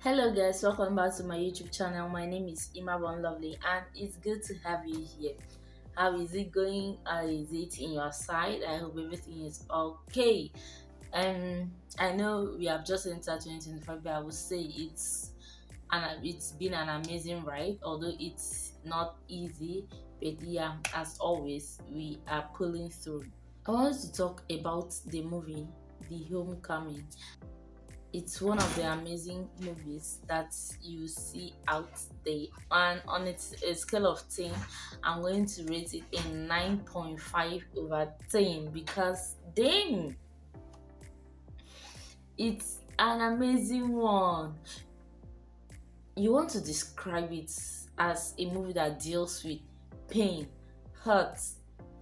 Hello guys, welcome back to my YouTube channel. My name is Imabon Lovely and it's good to have you here. How is it going? How is it in your side? I hope everything is okay. I know we have just entered 2025, but I would say it's been an amazing ride, although it's not easy, but yeah, as always, we are pulling through. I wanted to talk about the movie The Homecoming. It's one of the amazing movies that you see out there, and on its a scale of 10, I'm going to rate it a 9.5 over 10 because damn, it's an amazing one. You want to describe it as a movie that deals with pain, hurt,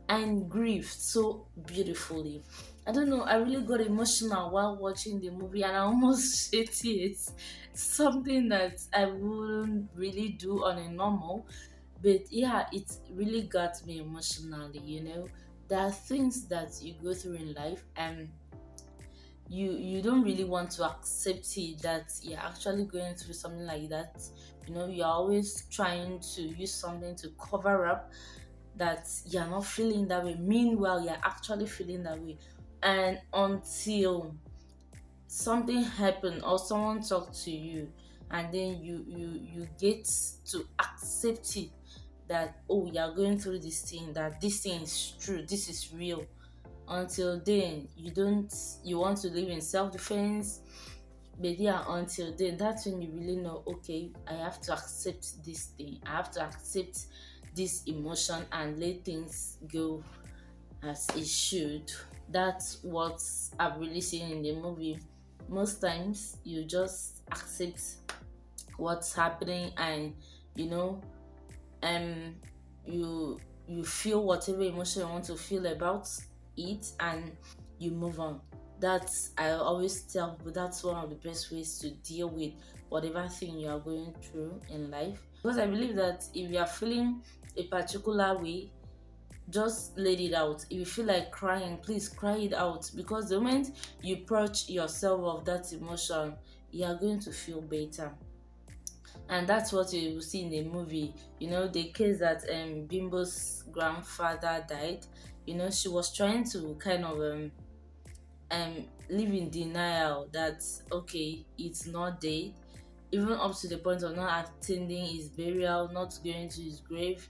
and grief so beautifully. I don't know, I really got emotional while watching the movie and I almost shed tears. Something that I wouldn't really do on a normal, but yeah, it really got me emotionally. There are things that you go through in life and you don't really want to accept it that you're actually going through something like that. You're always trying to use something to cover up that you're not feeling that way. Meanwhile, you're actually feeling that way. And until something happened or someone talked to you, and then you get to accept it that, oh, you're going through this thing, that this thing is true, this is real. Until then, you want to live in self-defense. But yeah, until then, that's when you really know, okay, I have to accept this thing, I have to accept this emotion and let things go as it should. That's what I've really seen in the movie. Most times you just accept what's happening, and you know um you feel whatever emotion you want to feel about it, and you move on. That's, I always tell people, that's one of the best ways to deal with whatever thing you are going through in life, because I believe that if you are feeling a particular way, just let it out. If you feel like crying, please cry it out, because the moment you purge yourself of that emotion, you are going to feel better. And that's what you will see in the movie. The case that Bimbo's grandfather died. She was trying to kind of live in denial that, okay, it's not dead, even up to the point of not attending his burial, not going to his grave,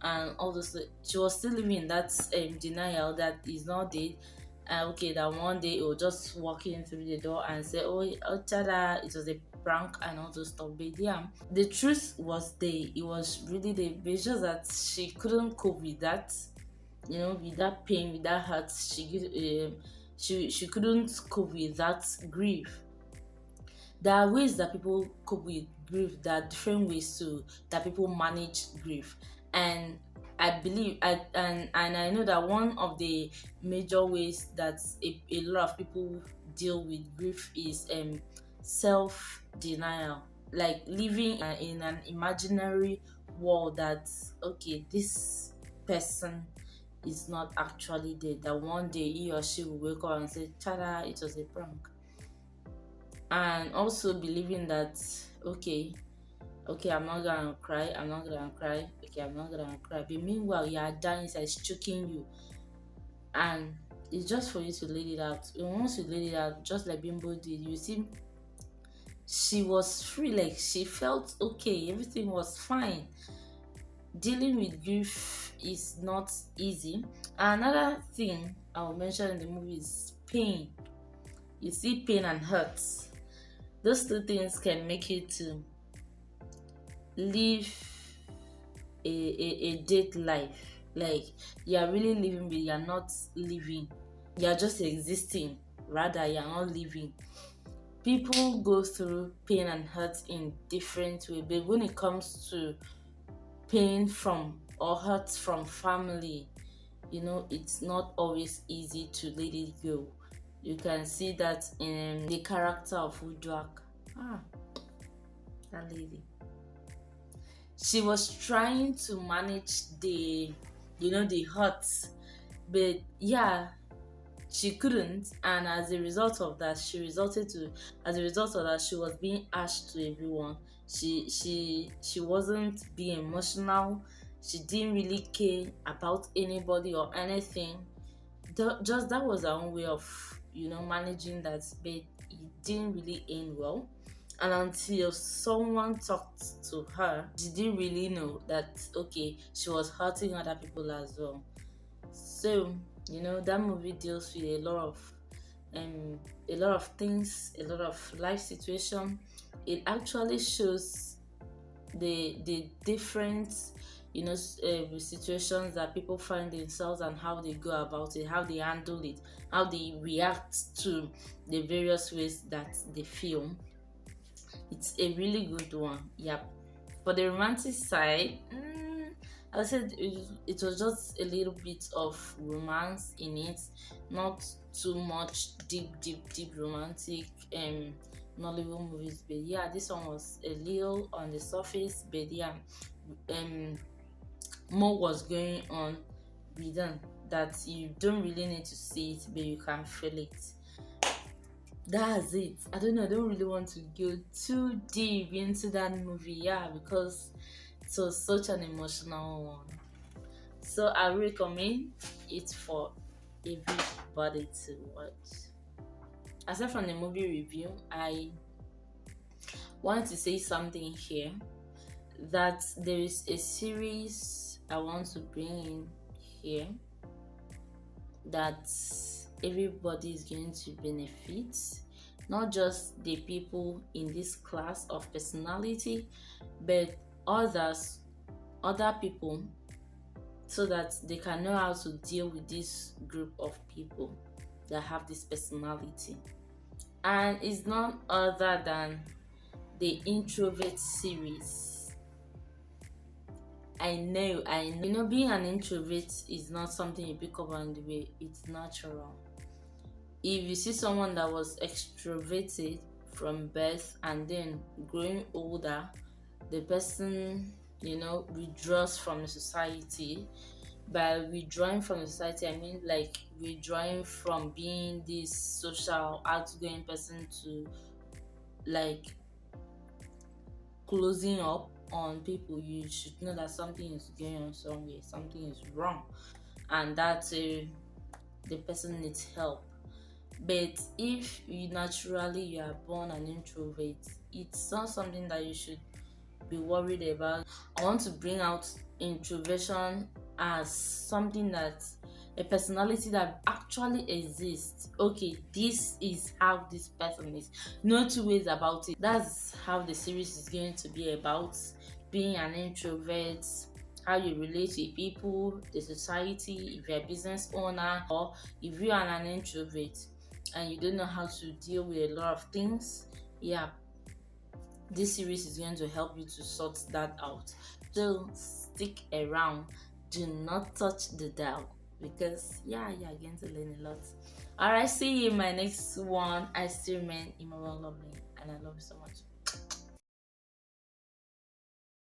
and all those. She was still living in that denial that he's not dead. Okay, that one day he will just walk in through the door and say, oh, tada, it was a prank and all those stuff. But yeah, the truth was there. It was really there. But it's just that she couldn't cope with that. With that pain, with that hurt. She couldn't cope with that grief. There are ways that people cope with grief. There are different ways that people manage grief, and I believe and I know that one of the major ways that a lot of people deal with grief is self denial, like living in an imaginary world that, okay, this person is not actually dead, that one day he or she will wake up and say, tada, it was a prank. And also believing that, okay, I'm not gonna cry, okay, I'm not gonna cry, but meanwhile you are dying, it's choking you, and it's just for you to let it out. And once you let it out, just like Bimbo did, you see, she was free, like she felt okay, everything was fine. Dealing with grief is not easy. Another thing I'll mention in the movie is pain. You see, pain and hurt, those two things can make you to live a dead life. Like, you are really living, but you are not living. You are just existing. Rather, you are not living. People go through pain and hurt in different ways, but when it comes to pain from or hurt from family, it's not always easy to let it go. You can see that in the character of Uduak. That lady. She was trying to manage the hurt, but yeah, she couldn't, and as a result of that, she was being harsh to everyone. She wasn't being emotional. She didn't really care about anybody or anything. Just that was her own way of managing that, but it didn't really end well. And until someone talked to her, she didn't really know that okay, she was hurting other people as well. So that movie deals with um a lot of things, a lot of life situation. It actually shows the different situations that people find themselves, and how they go about it, how they handle it, how they react to the various ways that they feel. It's a really good one. Yep. For the romantic side, I said it was just a little bit of romance in it, not too much deep romantic Nollywood movies. But yeah, this one was a little on the surface. But yeah, um, more was going on with them that you don't really need to see it, but you can feel it. That's it. I don't know. I don't really want to go too deep into that movie, yeah, because it was such an emotional one. So I recommend it for everybody to watch. Aside from the movie review, I want to say something here, that there is a series I want to bring in here that everybody is going to benefit, not just the people in this class of personality, but other people, so that they can know how to deal with this group of people that have this personality. And it's none other than the introvert series. I know. Being an introvert is not something you pick up on the way, it's natural. If you see someone that was extroverted from birth and then growing older, the person, withdraws from the society. By withdrawing from the society, I mean like withdrawing from being this social, outgoing person to like closing up on people. You should know that something is going on somewhere, something is wrong, and that the person needs help. But if you are born an introvert, it's not something that you should be worried about. I want to bring out introversion as something that a personality that actually exists. Okay, this is how this person is. No two ways about it. That's how the series is going to be about. Being an introvert, how you relate with people, the society, if you're a business owner, or if you are an introvert and you don't know how to deal with a lot of things. Yeah, this series is going to help you to sort that out. So stick around, do not touch the dial, because you're going to learn a lot. Alright, see you in my next one. I still remain Immoral Lovely, and I love you so much.